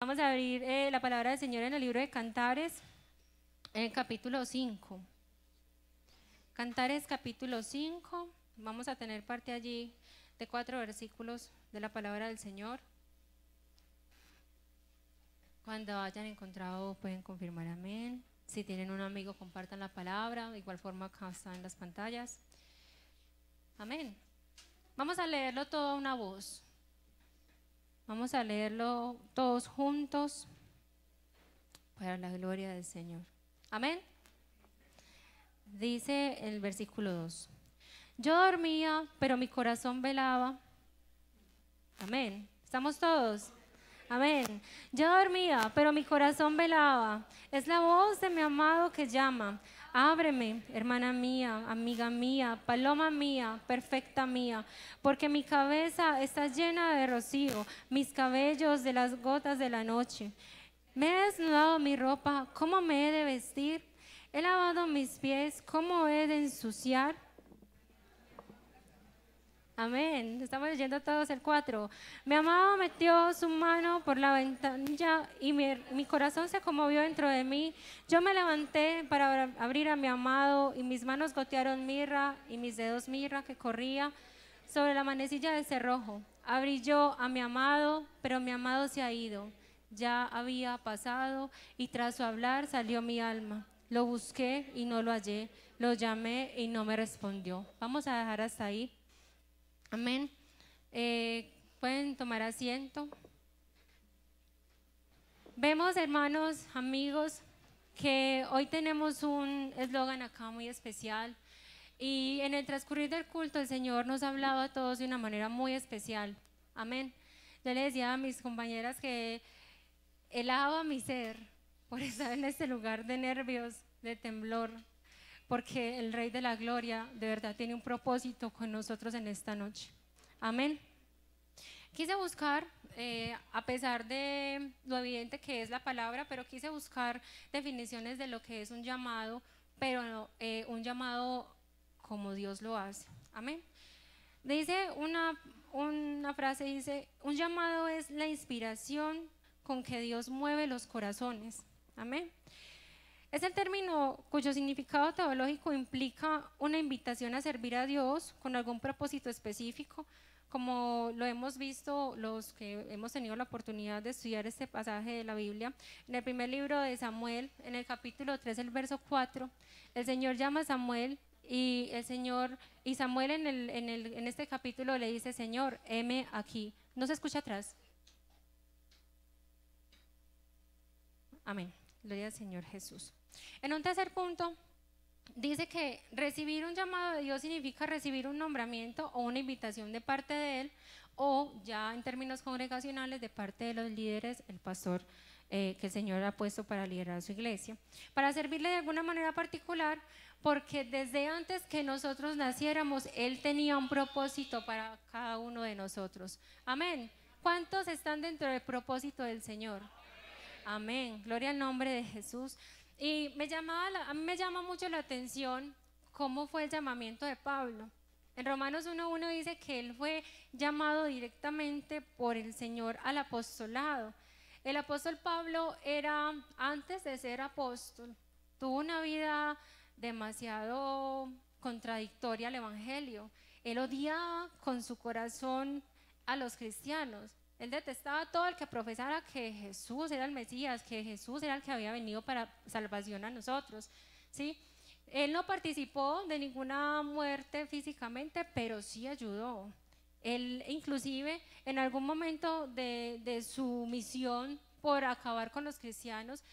Vamos a abrir la palabra del Señor en el libro de Cantares, en el capítulo 5. Cantares capítulo 5, vamos a tener parte allí de 4 versículos de la palabra del Señor. Cuando hayan encontrado pueden confirmar amén. Si tienen un amigo, compartan la palabra, de igual forma acá está en las pantallas. Amén. Vamos a leerlo todo a una voz. Vamos a leerlo todos juntos para la gloria del Señor. Amén. Dice el versículo 2. Yo dormía, pero mi corazón velaba. Amén. ¿Estamos todos? Amén. Yo dormía, pero mi corazón velaba. Es la voz de mi amado que llama. Ábreme, hermana mía, amiga mía, paloma mía, perfecta mía, porque mi cabeza está llena de rocío, mis cabellos de las gotas de la noche. Me he desnudado mi ropa, ¿cómo me he de vestir? He lavado mis pies, ¿cómo he de ensuciar? Amén. Estamos leyendo todos el 4. Mi amado metió su mano por la ventanilla y mi corazón se conmovió dentro de mí. Yo me levanté para abrir a mi amado y mis manos gotearon mirra y mis dedos mirra que corría sobre la manecilla de cerrojo. Abrí yo a mi amado, pero mi amado se ha ido. Ya había pasado y tras su hablar salió mi alma. Lo busqué y no lo hallé. Lo llamé y no me respondió. Vamos a dejar hasta ahí. Amén. Pueden tomar asiento. Vemos, hermanos, amigos, que hoy tenemos un eslogan acá muy especial y en el transcurrir del culto el Señor nos ha hablado a todos de una manera muy especial. Amén. Yo le decía a mis compañeras que helaba mi ser por estar en este lugar de nervios, de temblor, porque el Rey de la Gloria de verdad tiene un propósito con nosotros en esta noche. Amén. Quise buscar, a pesar de lo evidente que es la palabra, pero quise buscar definiciones de lo que es un llamado, pero un llamado como Dios lo hace. Amén. Dice una frase, dice, un llamado es la inspiración con que Dios mueve los corazones. Amén. Es el término cuyo significado teológico implica una invitación a servir a Dios con algún propósito específico, como lo hemos visto los que hemos tenido la oportunidad de estudiar este pasaje de la Biblia. En el primer libro de Samuel, en el capítulo 3, el verso 4, el Señor llama a Samuel y Samuel en este capítulo le dice, Señor, heme aquí. ¿No se escucha atrás? Amén. Gloria al Señor Jesús. En un tercer punto, dice que recibir un llamado de Dios significa recibir un nombramiento o una invitación de parte de Él, o ya en términos congregacionales de parte de los líderes, el pastor que el Señor ha puesto para liderar su iglesia, para servirle de alguna manera particular, porque desde antes que nosotros naciéramos, Él tenía un propósito para cada uno de nosotros. Amén. ¿Cuántos están dentro del propósito del Señor? Amén, gloria al nombre de Jesús. Y a mí me llama mucho la atención cómo fue el llamamiento de Pablo. En Romanos 1:1 dice que él fue llamado directamente por el Señor al apostolado. El apóstol Pablo era, antes de ser apóstol, tuvo una vida demasiado contradictoria al evangelio. Él odiaba con su corazón a los cristianos. Él detestaba a todo el que profesara que Jesús era el Mesías, que Jesús era el que había venido para salvación a nosotros, ¿sí? Él no participó de ninguna muerte físicamente, pero sí ayudó. Él inclusive en algún momento de su misión por acabar con los cristianos,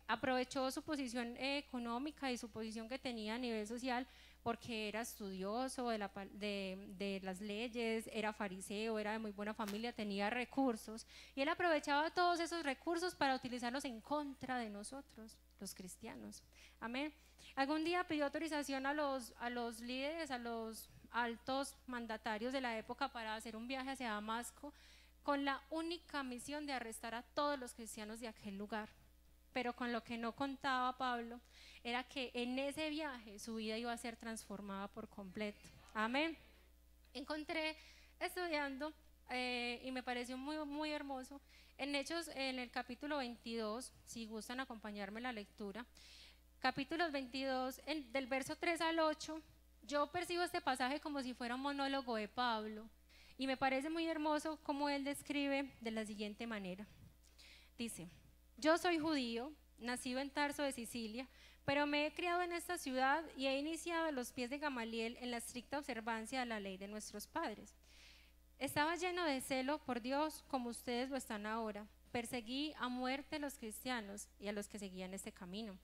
aprovechó su posición económica y su posición que tenía a nivel social, porque era estudioso de las leyes, era fariseo, era de muy buena familia, tenía recursos, y él aprovechaba todos esos recursos para utilizarlos en contra de nosotros, los cristianos. Amén. Algún día pidió autorización a los líderes, a los altos mandatarios de la época para hacer un viaje hacia Damasco con la única misión de arrestar a todos los cristianos de aquel lugar. Pero con lo que no contaba Pablo era que en ese viaje su vida iba a ser transformada por completo. Amén. Encontré estudiando y me pareció muy, muy hermoso. En Hechos, en el capítulo 22, si gustan acompañarme en la lectura, capítulo 22, del verso 3 al 8, yo percibo este pasaje como si fuera un monólogo de Pablo y me parece muy hermoso como él describe de la siguiente manera. Dice: yo soy judío, nacido en Tarso de Sicilia, pero me he criado en esta ciudad y he iniciado a los pies de Gamaliel en la estricta observancia de la ley de nuestros padres. Estaba lleno de celo por Dios como ustedes lo están ahora. Perseguí a muerte a los cristianos y a los que seguían este camino,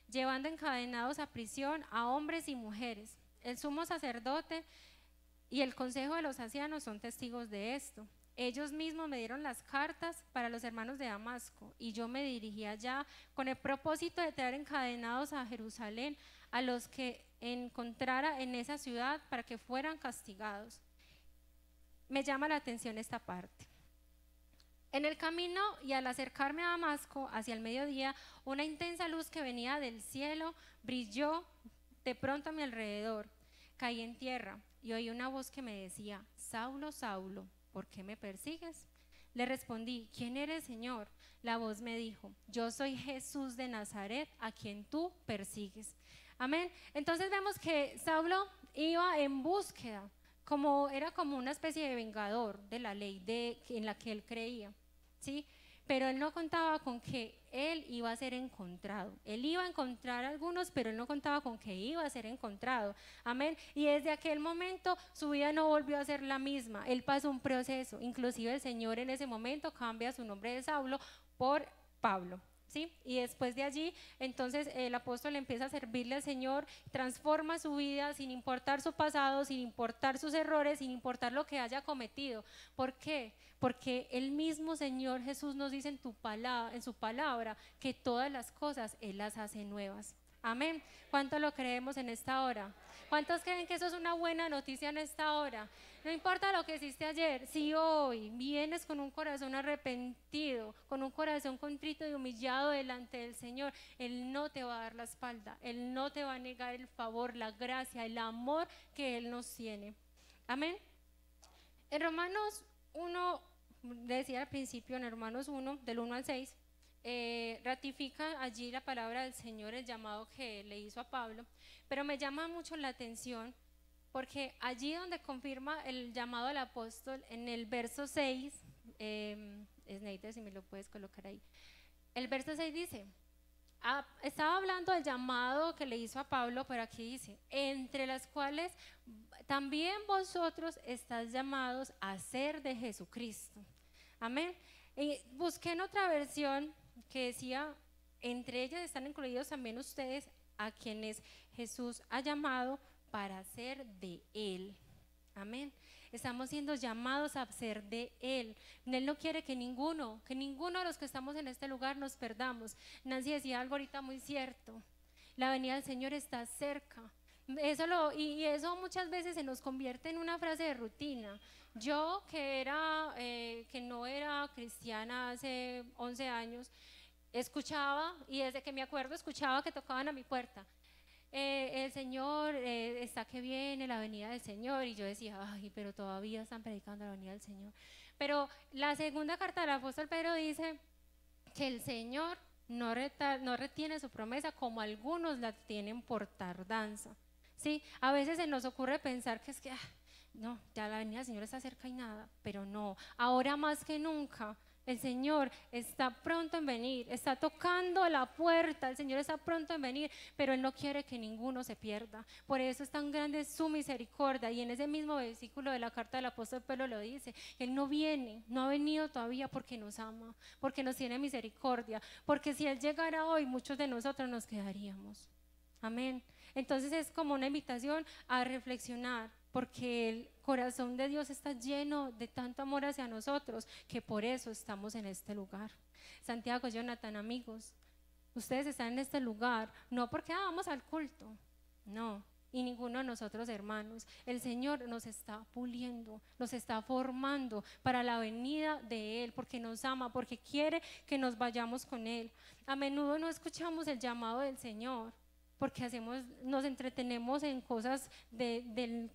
llevando encadenados a prisión a hombres y mujeres. El sumo sacerdote y el consejo de los ancianos son testigos de esto. Ellos mismos me dieron las cartas para los hermanos de Damasco y yo me dirigí allá con el propósito de traer encadenados a Jerusalén a los que encontrara en esa ciudad para que fueran castigados. Me llama la atención esta parte. En el camino y al acercarme a Damasco hacia el mediodía, una intensa luz que venía del cielo brilló de pronto a mi alrededor. Caí en tierra y oí una voz que me decía: Saulo, Saulo, ¿por qué me persigues? Le respondí: ¿quién eres, Señor? La voz me dijo: yo soy Jesús de Nazaret, a quien tú persigues. Amén. Entonces vemos que Saulo iba en búsqueda, era como una especie de vengador de la ley en la que él creía, ¿sí? Pero él no contaba con que él iba a ser encontrado. Él iba a encontrar a algunos, pero él no contaba con que iba a ser encontrado. Amén. Y desde aquel momento su vida no volvió a ser la misma. Él pasó un proceso. Inclusive el Señor en ese momento cambia su nombre de Saulo por Pablo. ¿Sí? Y después de allí, entonces el apóstol empieza a servirle al Señor, transforma su vida sin importar su pasado, sin importar sus errores, sin importar lo que haya cometido. ¿Por qué? Porque el mismo Señor Jesús nos dice en su palabra que todas las cosas Él las hace nuevas. Amén. ¿Cuánto lo creemos en esta hora? ¿Cuántos creen que eso es una buena noticia en esta hora? No importa lo que hiciste ayer, si hoy vienes con un corazón arrepentido, con un corazón contrito y humillado delante del Señor, Él no te va a dar la espalda, Él no te va a negar el favor, la gracia, el amor que Él nos tiene. Amén. En Romanos 1, decía al principio, en Romanos 1, del 1 al 6, ratifica allí la palabra del Señor, el llamado que le hizo a Pablo, pero me llama mucho la atención porque allí donde confirma el llamado al apóstol, en el verso 6, Snyder, si me lo puedes colocar ahí, el verso 6 dice, estaba hablando del llamado que le hizo a Pablo, pero aquí dice: entre las cuales también vosotros estáis llamados a ser de Jesucristo. Amén. Y busqué en otra versión que decía: entre ellas están incluidos también ustedes, a quienes Jesús ha llamado para ser de Él. Amén. Estamos siendo llamados a ser de Él. Él no quiere que ninguno de los que estamos en este lugar nos perdamos. Nancy decía algo ahorita muy cierto: la venida del Señor está cerca. Y eso muchas veces se nos convierte en una frase de rutina. Yo que no era cristiana hace 11 años, escuchaba, y desde que me acuerdo escuchaba que tocaban a mi puerta: el Señor está que viene, la venida del Señor. Y yo decía: ay, pero todavía están predicando la venida del Señor. Pero la segunda carta del apóstol Pedro dice que el Señor no retiene su promesa, como algunos la tienen por tardanza. ¿Sí? A veces se nos ocurre pensar que es que no, ya la venida del Señor está cerca y nada, pero no, ahora más que nunca el Señor está pronto en venir, está tocando la puerta, el Señor está pronto en venir, pero Él no quiere que ninguno se pierda. Por eso es tan grande su misericordia, y en ese mismo versículo de la carta del apóstol Pedro lo dice: Él no viene, no ha venido todavía porque nos ama, porque nos tiene misericordia, porque si Él llegara hoy, muchos de nosotros nos quedaríamos. Amén. Entonces es como una invitación a reflexionar, porque el corazón de Dios está lleno de tanto amor hacia nosotros, que por eso estamos en este lugar. Santiago, Jonathan, amigos, ustedes están en este lugar no porque vamos al culto, no, y ninguno de nosotros, hermanos. El Señor nos está puliendo, nos está formando para la venida de Él, porque nos ama, porque quiere que nos vayamos con Él. A menudo no escuchamos el llamado del Señor. porque nos entretenemos en cosas del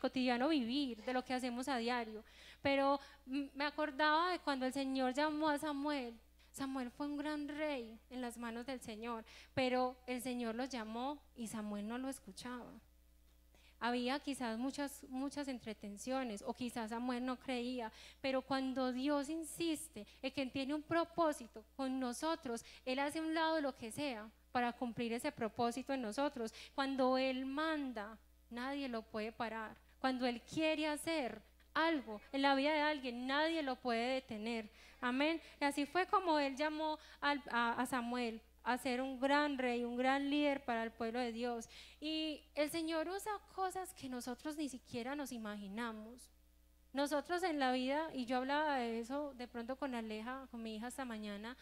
cotidiano vivir, de lo que hacemos a diario. Pero me acordaba de cuando el Señor llamó a Samuel. Samuel fue un gran rey en las manos del Señor, pero el Señor lo llamó y Samuel no lo escuchaba. Había quizás muchas entretenciones, o quizás Samuel no creía, pero cuando Dios insiste en que tiene un propósito con nosotros, Él hace a un lado lo que sea para cumplir ese propósito en nosotros. Cuando Él manda, nadie lo puede parar. Cuando Él quiere hacer algo en la vida de alguien, nadie lo puede detener. Amén. Y así fue como Él llamó a Samuel a ser un gran rey, un gran líder para el pueblo de Dios. Y el Señor usa cosas que nosotros ni siquiera nos imaginamos. Nosotros en la vida, y yo hablaba de eso de pronto con Aleja, con mi hija esta mañana,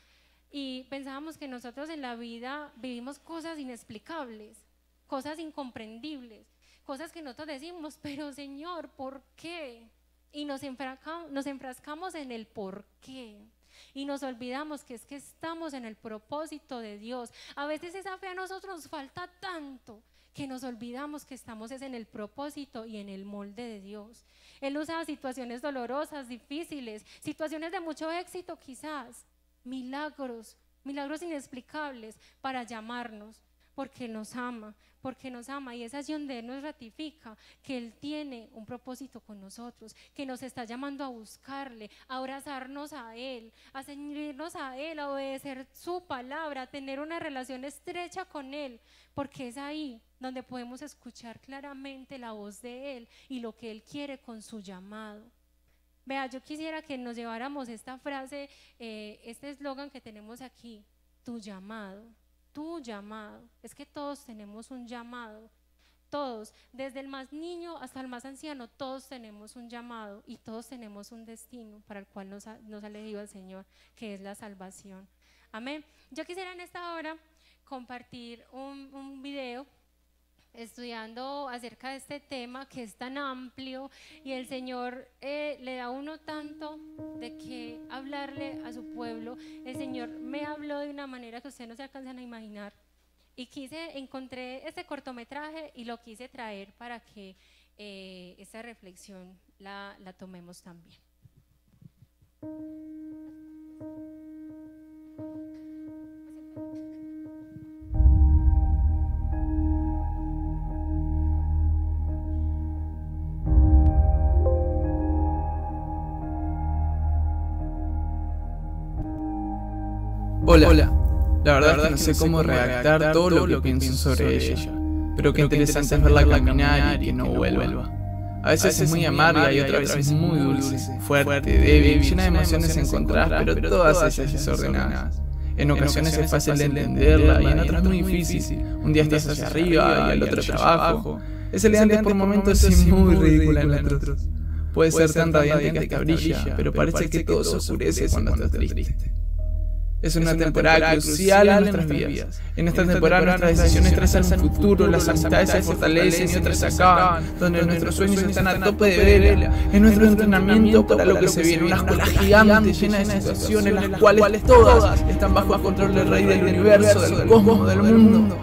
y pensábamos que nosotros en la vida vivimos cosas inexplicables, cosas incomprendibles, cosas que nosotros decimos, pero Señor, ¿por qué? Y nos enfrascamos en el por qué. Y nos olvidamos que es que estamos en el propósito de Dios. A veces esa fe a nosotros nos falta tanto que nos olvidamos que estamos en el propósito y en el molde de Dios. Él usa situaciones dolorosas, difíciles, situaciones de mucho éxito quizás, milagros inexplicables para llamarnos, porque nos ama, y es allí donde Él nos ratifica que Él tiene un propósito con nosotros, que nos está llamando a buscarle, a abrazarnos a Él, a ceñirnos a Él, a obedecer su palabra, a tener una relación estrecha con Él, porque es ahí donde podemos escuchar claramente la voz de Él y lo que Él quiere con su llamado. Vea, yo quisiera que nos lleváramos esta frase, este eslogan que tenemos aquí, tu llamado. Tu llamado, es que todos tenemos un llamado, todos, desde el más niño hasta el más anciano, todos tenemos un llamado y todos tenemos un destino para el cual nos ha elegido el Señor, que es la salvación. Amén. Yo quisiera en esta hora compartir un video estudiando acerca de este tema que es tan amplio y el Señor le da a uno tanto de que hablarle a su pueblo. El Señor me habló de una manera que ustedes no se alcanzan a imaginar y encontré este cortometraje y lo quise traer para que esta reflexión la tomemos también. Hola, la verdad es que no sé cómo redactar todo lo que pienso sobre ella, pero qué interesante es verla caminar y que no vuelva. A veces es muy amarga y otras veces muy dulce, fuerte, débil, llena de emociones encontradas, pero todas ellas desordenadas. En ocasiones es fácil de entenderla y en otras muy difícil. Un día estás hacia arriba y el otro hacia abajo. Es elegante por momentos y muy ridícula en otros. Puede ser tan radiante que hasta brilla, pero parece que todo se oscurece cuando estás triste. Es una temporada crucial en nuestras vidas. En esta temporada nuestras decisiones trazan un futuro, las amistades se fortalecen y otras se acaban, donde nuestros sueños están a tope de vela. Es nuestro entrenamiento para lo que se viene, una escuela gigante llena de situaciones las cuales todas están bajo el control del Rey del universo, del cosmos, del mundo.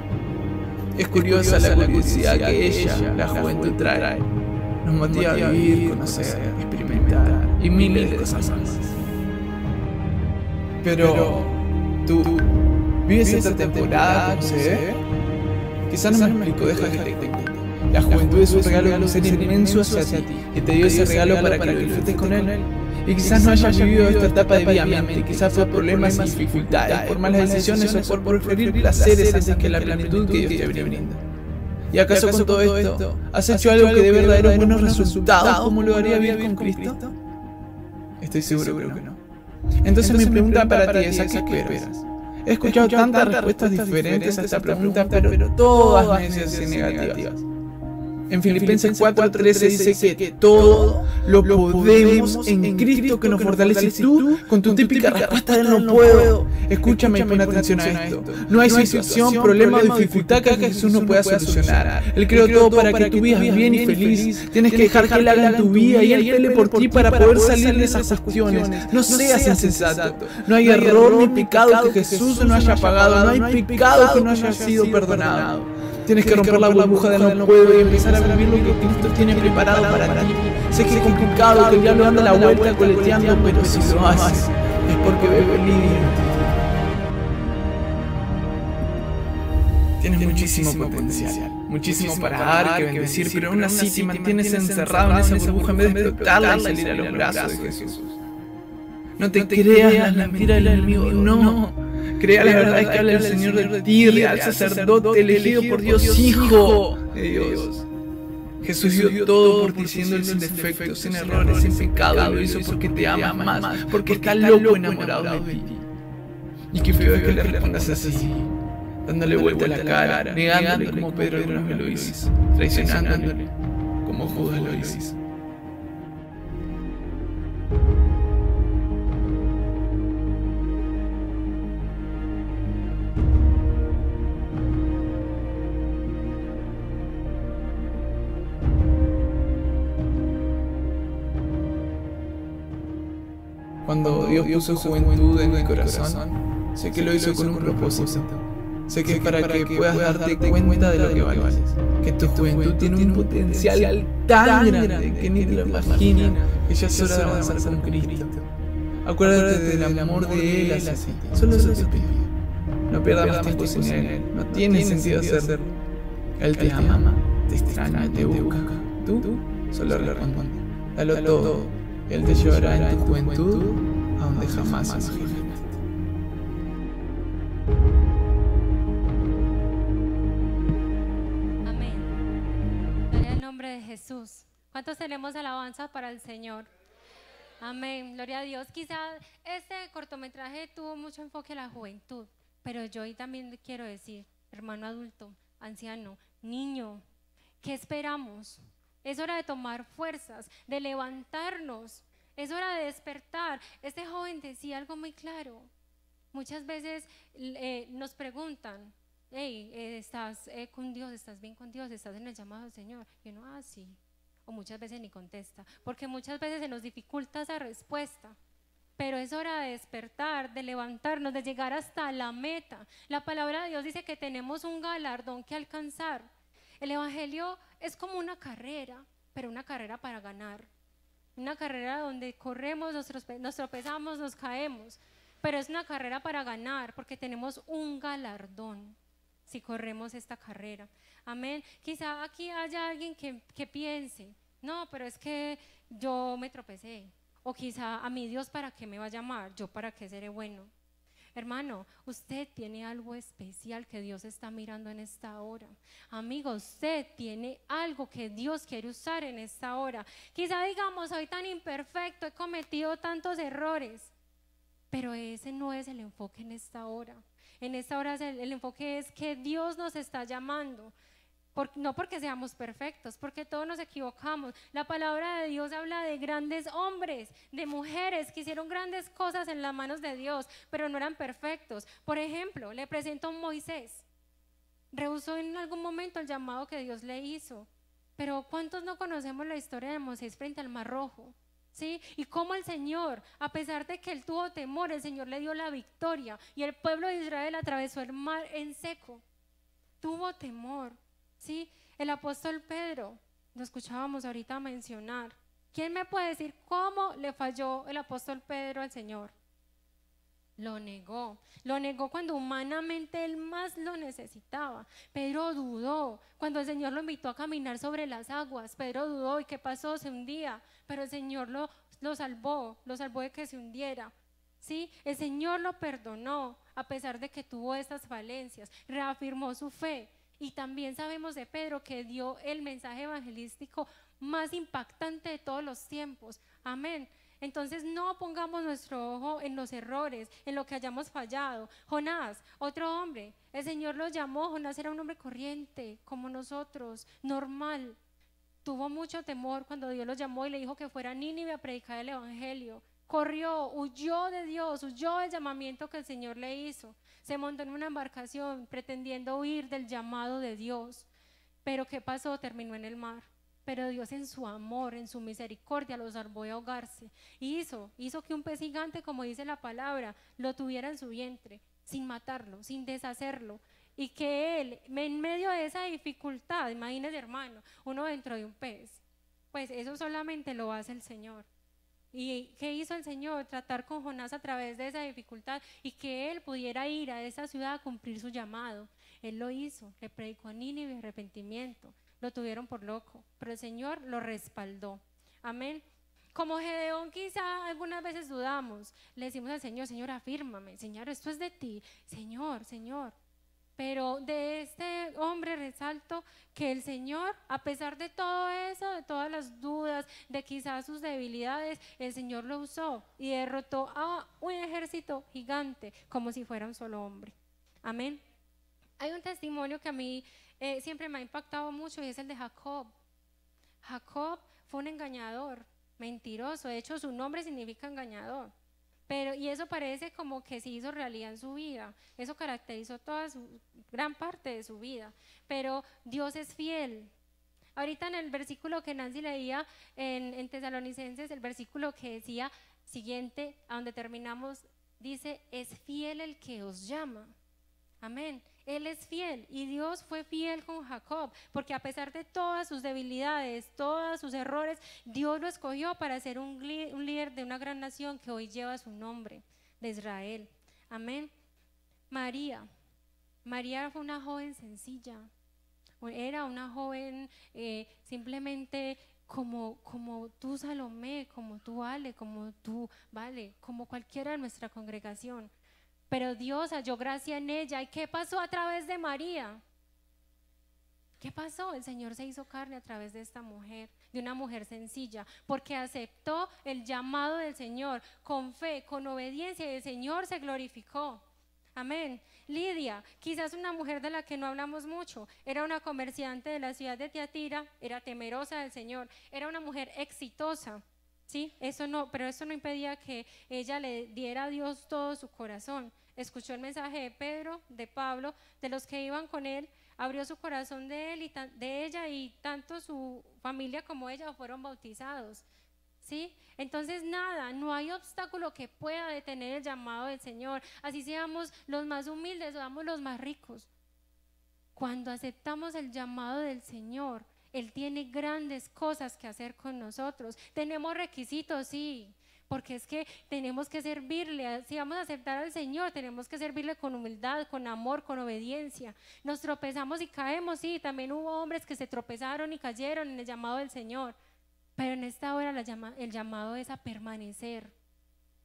Es curiosa la curiosidad que ella, la juventud, trae. Nos motiva a vivir, conocer, experimentar y miles de cosas más. Pero, ¿tú vives esta temporada como se ve? Quizás no me explico, deja que te cuente. La juventud es un regalo de un ser inmenso hacia ti, y te dio ese regalo para que lo disfrutes con él. Y quizás no hayas vivido esta etapa de vida mente, quizás por problemas y dificultades, por malas decisiones o por preferir placeres antes que la plenitud que Dios te brinda. ¿Y acaso con todo esto has hecho algo que de verdaderos buenos resultados como lo haría vivir con Cristo? Estoy seguro que no. Entonces mi pregunta para ti es: ¿a qué esperas? He escuchado tantas respuestas diferentes a esta pregunta, pero todas necias y negativas. En Filipenses 4:13 dice que todo lo podemos en Cristo que nos fortalece. Tú, con tu típica respuesta de no puedo, Escúchame y pon atención a esto. No hay situación, problema o dificultad que Jesús no pueda solucionar. Él creó todo para que tú vivas bien y feliz. Tienes que dejar que Él haga en tu vida y Él pelee por ti para poder salir de esas cuestiones. No seas insensato. No hay error ni pecado que Jesús no haya pagado. No hay pecado que no haya sido perdonado. Tienes que romper la burbuja de no puedo y empezar a vivir lo que Cristo tiene preparado para ti. Sé que es complicado, que el diablo anda a la vuelta coleteando, pero si lo haces es porque ve peligro en ti. Tienes muchísimo potencial, muchísimo para dar, que bendecir, pero aún así te mantienes encerrado en esa burbuja en vez de explotarla y salir a los brazos de Jesús. No te creas las mentiras del enemigo, no. Crea la verdad que habla el Señor de ti, real sacerdote elegido por Dios, hijo de Dios. Jesús dio todo por ti, siendo Él sin defectos, sin errores, sin pecado. Lo hizo porque te ama más, porque está loco enamorado de ti. Y qué feo es que le respondas así, dándole vuelta a la cara, negándole como Pedro alguna vez lo hizo, traicionándole como Judas lo hizo. Cuando Dios puso juventud en mi corazón, sé que lo hizo con un propósito. Sé que es para que puedas darte cuenta de lo que vales. Que tu juventud tiene un potencial tan grande que ni te lo imaginas. Que ya es hora de avanzar con Cristo. Acuérdate del amor de Él hacia ti. Solo eso te pido. No pierdas más tiempo sin Él. No tiene sentido hacerlo. Él te ama, te extraña, te busca. Tú solo responde. Dalo todo. Él te llevará en tu juventud a donde jamás imaginaste. Amén. Gloria al nombre de Jesús. ¿Cuántos tenemos alabanza para el Señor? Amén. Gloria a Dios. Quizás este cortometraje tuvo mucho enfoque a la juventud, pero yo hoy también quiero decir, hermano adulto, anciano, niño, ¿qué esperamos? Es hora de tomar fuerzas, de levantarnos. Es hora de despertar. Este joven decía algo muy claro. Muchas veces nos preguntan, hey, ¿estás con Dios? ¿Estás bien con Dios? ¿Estás en el llamado del Señor? Y uno, sí. O muchas veces ni contesta, porque muchas veces se nos dificulta esa respuesta. Pero es hora de despertar, de levantarnos, de llegar hasta la meta. La palabra de Dios dice que tenemos un galardón que alcanzar. El evangelio es como una carrera, pero una carrera para ganar. Una carrera donde corremos, nos tropezamos, nos caemos, pero es una carrera para ganar, porque tenemos un galardón si corremos esta carrera. Amén. Quizá aquí haya alguien que piense, no, pero es que yo me tropecé. O quizá a mí Dios, ¿para qué me va a llamar? ¿Yo para qué seré bueno? Hermano, usted tiene algo especial que Dios está mirando en esta hora. Amigo, usted tiene algo que Dios quiere usar en esta hora. Quizá digamos, soy tan imperfecto, he cometido tantos errores, pero ese no es el enfoque en esta hora. En esta hora el enfoque es que Dios nos está llamando. No porque seamos perfectos, porque todos nos equivocamos. La palabra de Dios habla de grandes hombres, de mujeres que hicieron grandes cosas en las manos de Dios, pero no eran perfectos. Por ejemplo, le presento a Moisés. Rehusó en algún momento el llamado que Dios le hizo, pero ¿cuántos no conocemos la historia de Moisés frente al Mar Rojo? ¿Sí? Y cómo el Señor, a pesar de que él tuvo temor, el Señor le dio la victoria y el pueblo de Israel atravesó el mar en seco. Tuvo temor. ¿Sí? El apóstol Pedro, lo escuchábamos ahorita mencionar. ¿Quién me puede decir cómo le falló el apóstol Pedro al Señor? Lo negó cuando humanamente él más lo necesitaba. Pedro dudó cuando el Señor lo invitó a caminar sobre las aguas. Pedro dudó, ¿y qué pasó? Se hundía, pero el Señor lo salvó de que se hundiera. ¿Sí? El Señor lo perdonó a pesar de que tuvo estas falencias, reafirmó su fe. Y también sabemos de Pedro que dio el mensaje evangelístico más impactante de todos los tiempos. Amén. Entonces no pongamos nuestro ojo en los errores, en lo que hayamos fallado. Jonás, otro hombre, el Señor lo llamó. Jonás era un hombre corriente como nosotros, normal. Tuvo mucho temor cuando Dios lo llamó y le dijo que fuera a Nínive a predicar el evangelio. corrió, huyó de Dios, huyó del llamamiento que el Señor le hizo. Se montó en una embarcación pretendiendo huir del llamado de Dios. Pero ¿qué pasó? Terminó en el mar. Pero Dios en su amor, en su misericordia, lo salvó de ahogarse. Y hizo que un pez gigante, como dice la palabra, lo tuviera en su vientre, sin matarlo, sin deshacerlo. Y que él, en medio de esa dificultad, imagínese hermano, uno dentro de un pez, pues eso solamente lo hace el Señor. ¿Y qué hizo el Señor? Tratar con Jonás a través de esa dificultad y que él pudiera ir a esa ciudad a cumplir su llamado. Él lo hizo, le predicó a Nínive arrepentimiento, lo tuvieron por loco, pero el Señor lo respaldó. Amén. Como Gedeón quizá algunas veces dudamos, le decimos al Señor, Señor, afírmame, Señor, esto es de ti, Señor, Señor. Pero de este hombre resalto que el Señor, a pesar de todo eso, de todas las dudas, de quizás sus debilidades, el Señor lo usó y derrotó a un ejército gigante como si fuera un solo hombre. Amén. Hay un testimonio que a mí siempre me ha impactado mucho y es el de Jacob. Jacob fue un engañador, mentiroso, de hecho su nombre significa engañador. Y eso parece como que se hizo realidad en su vida, eso caracterizó gran parte de su vida, pero Dios es fiel. Ahorita en el versículo que Nancy leía en Tesalonicenses, el versículo que decía siguiente, a donde terminamos, dice, es fiel el que os llama. Amén. Él es fiel y Dios fue fiel con Jacob, porque a pesar de todas sus debilidades, todos sus errores, Dios lo escogió para ser un líder de una gran nación que hoy lleva su nombre, de Israel. Amén. María fue una joven sencilla, era una joven simplemente como tú, Salomé, como tú, Ale, como tú, Vale, como cualquiera de nuestra congregación. Pero Dios halló gracia en ella. ¿Y qué pasó a través de María? ¿Qué pasó? El Señor se hizo carne a través de esta mujer, de una mujer sencilla, porque aceptó el llamado del Señor con fe, con obediencia, y el Señor se glorificó. Amén. Lidia, quizás una mujer de la que no hablamos mucho, era una comerciante de la ciudad de Tiatira, era temerosa del Señor, era una mujer exitosa. Sí, pero eso no impedía que ella le diera a Dios todo su corazón. Escuchó el mensaje de Pedro, de Pablo, de los que iban con él, abrió su corazón de él y de ella, y tanto su familia como ella fueron bautizados. ¿Sí? Entonces no hay obstáculo que pueda detener el llamado del Señor, así seamos los más humildes o seamos los más ricos. Cuando aceptamos el llamado del Señor, Él tiene grandes cosas que hacer con nosotros. Tenemos requisitos, sí, porque es que tenemos que servirle. Si vamos a aceptar al Señor, tenemos que servirle con humildad, con amor, con obediencia. Nos tropezamos y caemos, sí, también hubo hombres que se tropezaron y cayeron en el llamado del Señor, pero en esta hora el llamado es a permanecer.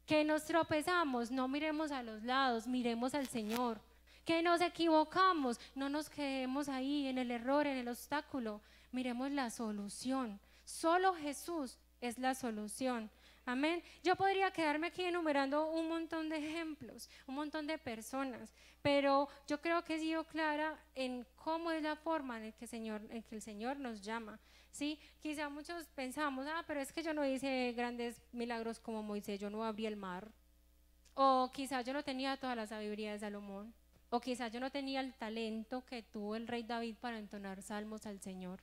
Que nos tropezamos, no miremos a los lados, miremos al Señor. Que nos equivocamos, no nos quedemos ahí en el error, en el obstáculo, miremos la solución. Solo Jesús es la solución. Amén. Yo podría quedarme aquí enumerando un montón de ejemplos, un montón de personas, pero yo creo que he sido clara en cómo es la forma en que el Señor nos llama. ¿Sí? Quizá muchos pensamos, pero es que yo no hice grandes milagros como Moisés, yo no abrí el mar, o quizá yo no tenía toda la sabiduría de Salomón, o quizá yo no tenía el talento que tuvo el rey David para entonar salmos al Señor.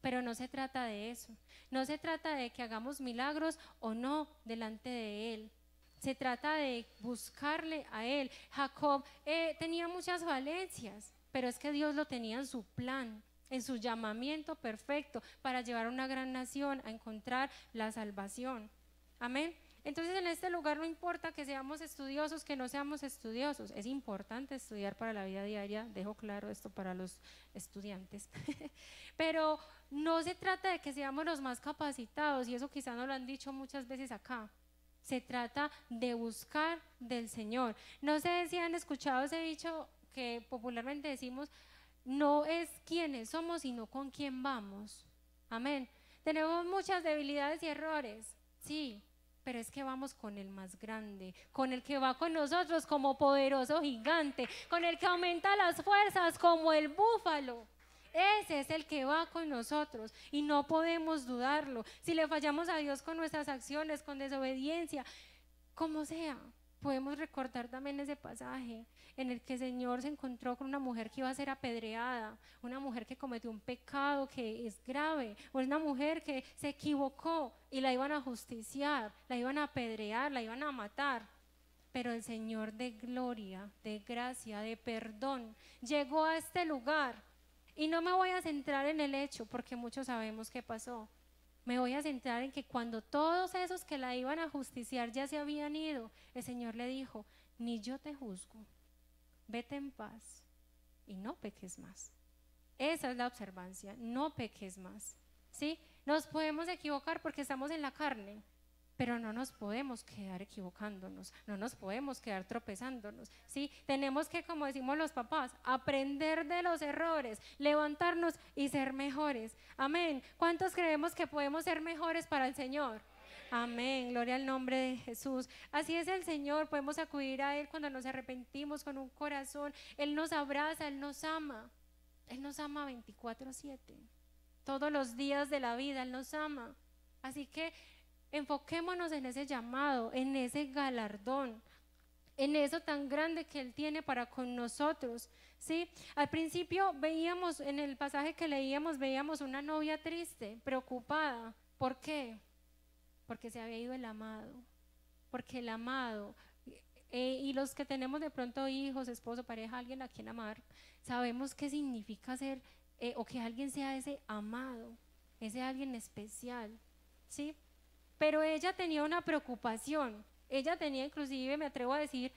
Pero no se trata de eso, no se trata de que hagamos milagros o no delante de Él, se trata de buscarle a Él. Jacob tenía muchas falencias, pero es que Dios lo tenía en su plan, en su llamamiento perfecto para llevar a una gran nación a encontrar la salvación. Amén. Entonces en este lugar no importa que seamos estudiosos, que no seamos estudiosos, es importante estudiar para la vida diaria, dejo claro esto para los estudiantes, pero no se trata de que seamos los más capacitados, y eso quizá no lo han dicho muchas veces acá. Se trata de buscar del Señor. No sé si han escuchado ese dicho que popularmente decimos, no es quiénes somos, sino con quién vamos. Amén. Tenemos muchas debilidades y errores, sí, pero es que vamos con el más grande, con el que va con nosotros como poderoso gigante, con el que aumenta las fuerzas como el búfalo. Ese es el que va con nosotros y no podemos dudarlo. Si le fallamos a Dios con nuestras acciones, con desobediencia, como sea. Podemos recordar también ese pasaje en el que el Señor se encontró con una mujer que iba a ser apedreada, una mujer que cometió un pecado que es grave, o una mujer que se equivocó y la iban a justiciar, la iban a apedrear, la iban a matar. Pero el Señor de gloria, de gracia, de perdón, llegó a este lugar. Y no me voy a centrar en el hecho, porque muchos sabemos qué pasó. Me voy a centrar en que cuando todos esos que la iban a justiciar ya se habían ido, el Señor le dijo: ni yo te juzgo, vete en paz y no peques más. Esa es la observancia, no peques más. ¿Sí? Nos podemos equivocar porque estamos en la carne, pero no nos podemos quedar equivocándonos, no nos podemos quedar tropezándonos, ¿sí? Tenemos que, como decimos los papás, aprender de los errores, levantarnos y ser mejores. Amén. ¿Cuántos creemos que podemos ser mejores para el Señor? Amén, gloria al nombre de Jesús. Así es el Señor, podemos acudir a Él cuando nos arrepentimos con un corazón. Él nos abraza, Él nos ama 24/7, todos los días de la vida Él nos ama. Así que enfoquémonos en ese llamado, en ese galardón, en eso tan grande que Él tiene para con nosotros, ¿sí? Al principio veíamos, en el pasaje que leíamos, veíamos una novia triste, preocupada. ¿Por qué? Porque se había ido el amado, porque el amado, y los que tenemos de pronto hijos, esposo, pareja, alguien a quien amar, sabemos qué significa ser, o que alguien sea ese amado, ese alguien especial, ¿sí? Pero ella tenía una preocupación, ella tenía, inclusive me atrevo a decir,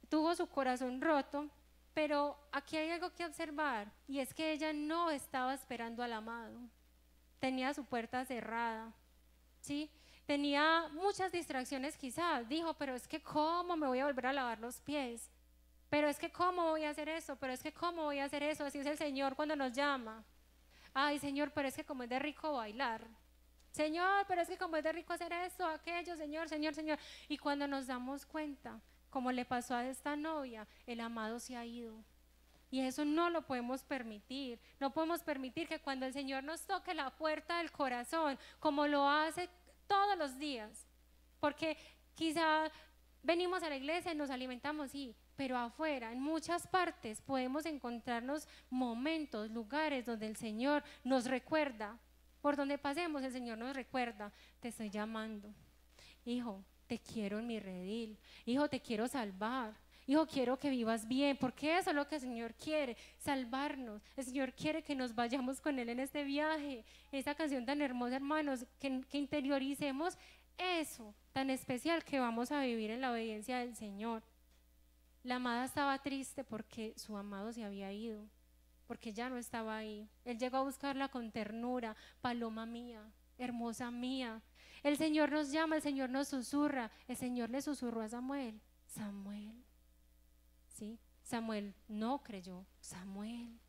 tuvo su corazón roto. Pero aquí hay algo que observar, y es que ella no estaba esperando al amado, tenía su puerta cerrada, ¿sí? Tenía muchas distracciones quizás, dijo: pero es que ¿cómo me voy a volver a lavar los pies? Pero es que ¿cómo voy a hacer eso? Pero es que ¿cómo voy a hacer eso? Así es el Señor cuando nos llama. Ay, Señor, pero es que como es de rico bailar. Señor, pero es que como es de rico hacer esto, aquello, Señor, Señor, Señor. Y cuando nos damos cuenta, como le pasó a esta novia, el amado se ha ido. Y eso no lo podemos permitir. No podemos permitir que cuando el Señor nos toque la puerta del corazón, como lo hace todos los días, porque quizá venimos a la iglesia y nos alimentamos, sí, pero afuera, en muchas partes, podemos encontrarnos momentos, lugares donde el Señor nos recuerda. Por donde pasemos, el Señor nos recuerda: te estoy llamando, hijo, te quiero en mi redil, hijo, te quiero salvar, hijo, quiero que vivas bien, porque eso es lo que el Señor quiere, salvarnos. El Señor quiere que nos vayamos con Él en este viaje. Esa canción tan hermosa, hermanos, que interioricemos eso tan especial que vamos a vivir en la obediencia del Señor. La amada estaba triste porque su amado se había ido, porque ya no estaba ahí. Él llegó a buscarla con ternura: paloma mía, hermosa mía. El Señor nos llama, el Señor nos susurra. El Señor le susurró a Samuel: Samuel, ¿sí? Samuel no creyó: Samuel.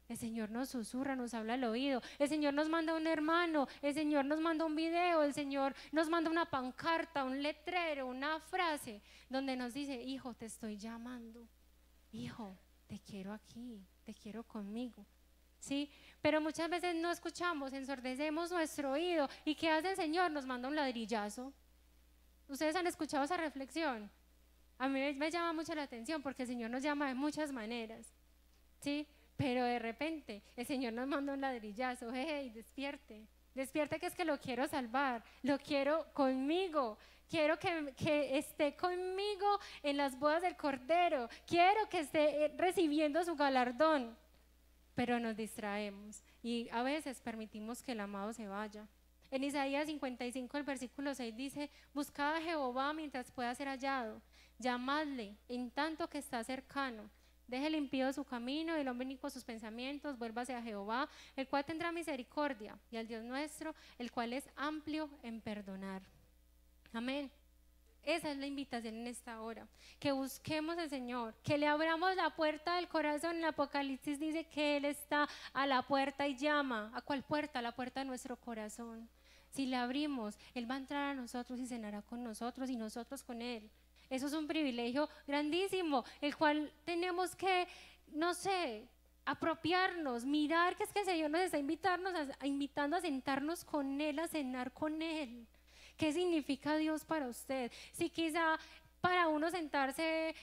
El Señor nos susurra, nos habla al oído. El Señor nos manda un hermano, el Señor nos manda un video, el Señor nos manda una pancarta, un letrero, una frase donde nos dice: hijo, te estoy llamando, hijo, te quiero aquí, te quiero conmigo, ¿sí? Pero muchas veces no escuchamos, ensordecemos nuestro oído. ¿Y qué hace el Señor? Nos manda un ladrillazo. ¿Ustedes han escuchado esa reflexión? A mí me llama mucho la atención porque el Señor nos llama de muchas maneras, ¿sí? Pero de repente el Señor nos manda un ladrillazo: hey, despierte, despierte, que es que lo quiero salvar, lo quiero conmigo. Quiero que esté conmigo en las bodas del Cordero. Quiero que esté recibiendo su galardón. Pero nos distraemos y a veces permitimos que el amado se vaya. En Isaías 55, el versículo 6 dice: buscad a Jehová mientras pueda ser hallado, llamadle en tanto que está cercano. Deje el impío su camino y el hombre inicuo sus pensamientos, vuélvase a Jehová, el cual tendrá misericordia, y al Dios nuestro, el cual es amplio en perdonar. Amén. Esa es la invitación en esta hora, que busquemos al Señor, que le abramos la puerta del corazón. En Apocalipsis dice que Él está a la puerta y llama. ¿A cuál puerta? A la puerta de nuestro corazón. Si le abrimos, Él va a entrar a nosotros y cenará con nosotros y nosotros con Él. Eso es un privilegio grandísimo, el cual tenemos que, no sé, apropiarnos, mirar que es que el Señor nos está invitando a sentarnos con Él, a cenar con Él. ¿Qué significa Dios para usted? Si quizá para uno sentarse,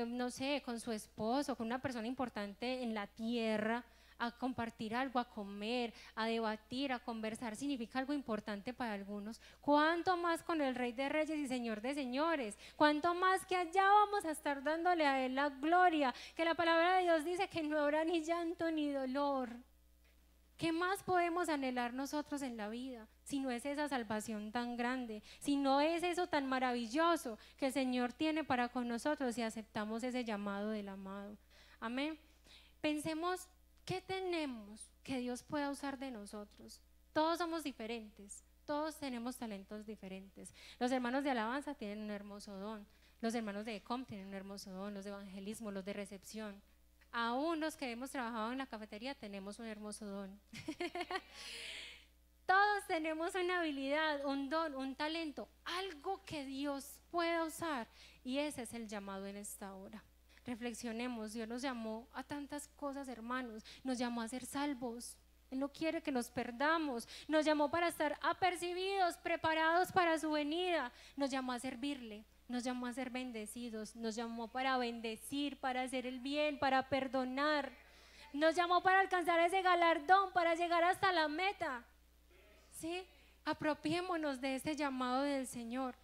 no sé, con su esposo, con una persona importante en la tierra, a compartir algo, a comer, a debatir, a conversar, significa algo importante para algunos. ¿Cuánto más con el Rey de Reyes y Señor de Señores? ¿Cuánto más que allá vamos a estar dándole a Él la gloria? Que la palabra de Dios dice que no habrá ni llanto ni dolor. ¿Qué más podemos anhelar nosotros en la vida si no es esa salvación tan grande, si no es eso tan maravilloso que el Señor tiene para con nosotros y aceptamos ese llamado del amado? Amén. Pensemos, ¿qué tenemos que Dios pueda usar de nosotros? Todos somos diferentes, todos tenemos talentos diferentes. Los hermanos de alabanza tienen un hermoso don, los hermanos de ECOM tienen un hermoso don, los de evangelismo, los de recepción. Aún los que hemos trabajado en la cafetería tenemos un hermoso don. Todos tenemos una habilidad, un don, un talento, algo que Dios pueda usar, y ese es el llamado en esta hora. Reflexionemos, Dios nos llamó a tantas cosas, hermanos, nos llamó a ser salvos. Él no quiere que nos perdamos, nos llamó para estar apercibidos, preparados para su venida, nos llamó a servirle. Nos llamó a ser bendecidos, nos llamó para bendecir, para hacer el bien, para perdonar. Nos llamó para alcanzar ese galardón, para llegar hasta la meta. ¿Sí? Apropiémonos de este llamado del Señor.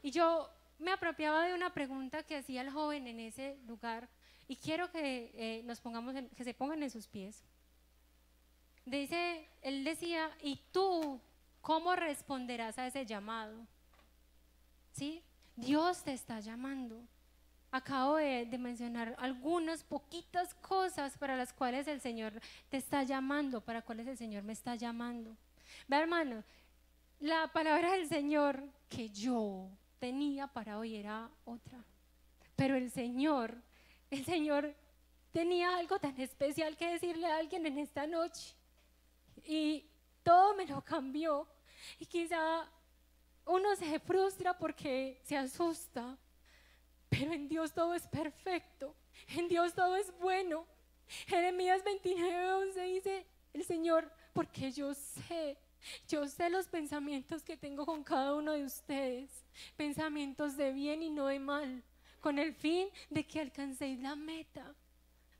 Y yo me apropiaba de una pregunta que hacía el joven en ese lugar, y quiero que que se pongan en sus pies. Él decía, ¿y tú cómo responderás a ese llamado? ¿Sí? Dios te está llamando. Acabo de mencionar algunas poquitas cosas para las cuales el Señor te está llamando, para cuales el Señor me está llamando. Ve, hermano, la palabra del Señor que yo tenía para hoy era otra, pero el Señor tenía algo tan especial que decirle a alguien en esta noche, y todo me lo cambió. Y quizá uno se frustra porque se asusta, pero en Dios todo es perfecto, en Dios todo es bueno. Jeremías 29:11 dice el Señor, porque yo sé los pensamientos que tengo con cada uno de ustedes, pensamientos de bien y no de mal, con el fin de que alcancéis la meta.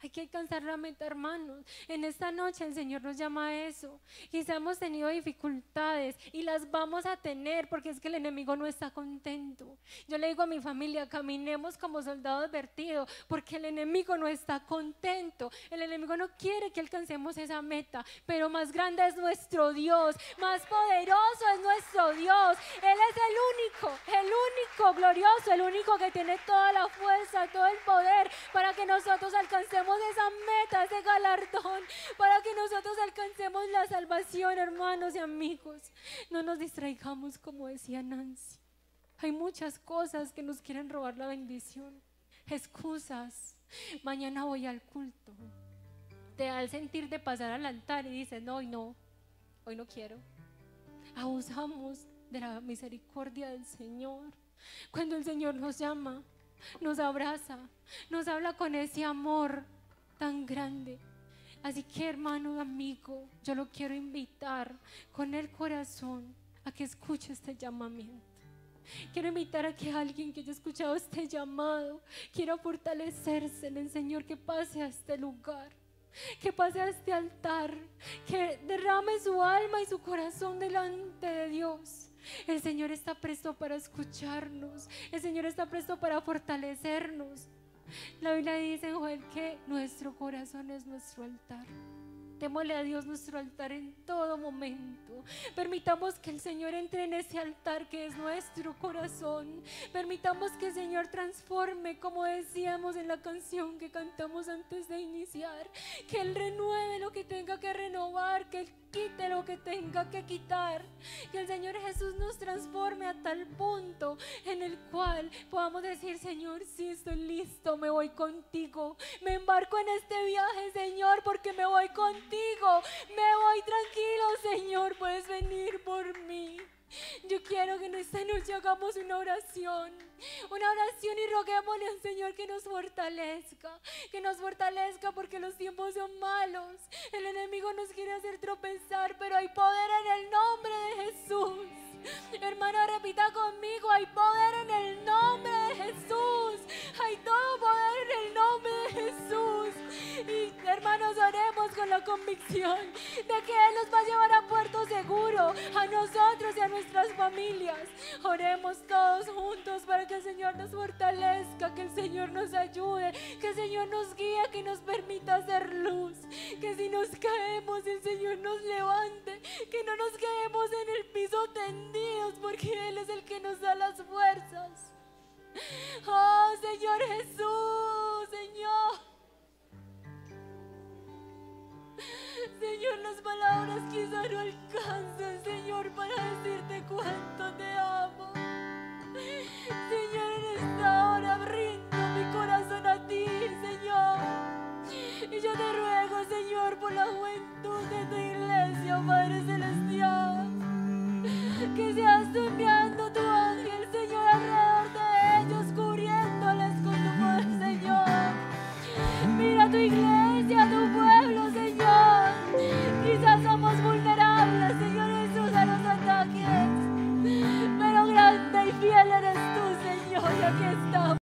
Hay que alcanzar la meta, hermanos. En esta noche el Señor nos llama a eso. Quizá hemos tenido dificultades y las vamos a tener, porque es que el enemigo no está contento. Yo le digo a mi familia, caminemos como soldados advertidos, porque el enemigo no está contento. El enemigo no quiere que alcancemos esa meta, pero más grande es nuestro Dios, más poderoso es nuestro Dios. Él es el único glorioso, el único que tiene toda la fuerza, todo el poder para que nosotros alcancemos esa meta, ese galardón, para que nosotros alcancemos la salvación, hermanos y amigos. No nos distraigamos, como decía Nancy. Hay muchas cosas que nos quieren robar la bendición, excusas. Mañana voy al culto, te da el sentir de pasar al altar y dices, no, hoy no quiero. Abusamos de la misericordia del Señor. Cuando el Señor nos llama, nos abraza, nos habla con ese amor tan grande. Así que, hermano, amigo, yo lo quiero invitar con el corazón a que escuche este llamamiento. Quiero invitar a que alguien que haya escuchado este llamado quiera fortalecerse en el Señor, que pase a este lugar, que pase a este altar, que derrame su alma y su corazón delante de Dios. El Señor está presto para escucharnos, el Señor está presto para fortalecernos. La Biblia dice en Joel que nuestro corazón es nuestro altar. Démosle a Dios nuestro altar en todo momento. Permitamos que el Señor entre en ese altar que es nuestro corazón. Permitamos que el Señor transforme, como decíamos en la canción que cantamos antes de iniciar, que Él renueve lo que tenga que renovar, que Él quite lo que tenga que quitar, que el Señor Jesús nos transforme a tal punto en el cual podamos decir, Señor, sí, estoy listo, me voy contigo, me embarco en este viaje, Señor, porque me voy contigo, me voy tranquilo, Señor, puedes venir por mí. Yo quiero que en esta noche hagamos una oración y roguémosle al Señor que nos fortalezca porque los tiempos son malos. El enemigo nos quiere hacer tropezar, pero hay poder en el nombre de Jesús. Hermano, repita conmigo: hay poder en el nombre de Jesús. Hay todo poder en el nombre de Jesús. Y hermanos, oremos con la convicción de que Él nos va a llevar a puerto seguro, a nosotros y a nuestras familias. Oremos todos juntos para que el Señor nos fortalezca, que el Señor nos ayude, que el Señor nos guíe, que nos permita hacer luz, que si nos caemos el Señor nos levante, que no nos quedemos en el piso tendidos, porque Él es el que nos da las fuerzas. Oh Señor Jesús, Señor, las palabras quizá no alcanzan, Señor, para decirte cuánto te amo.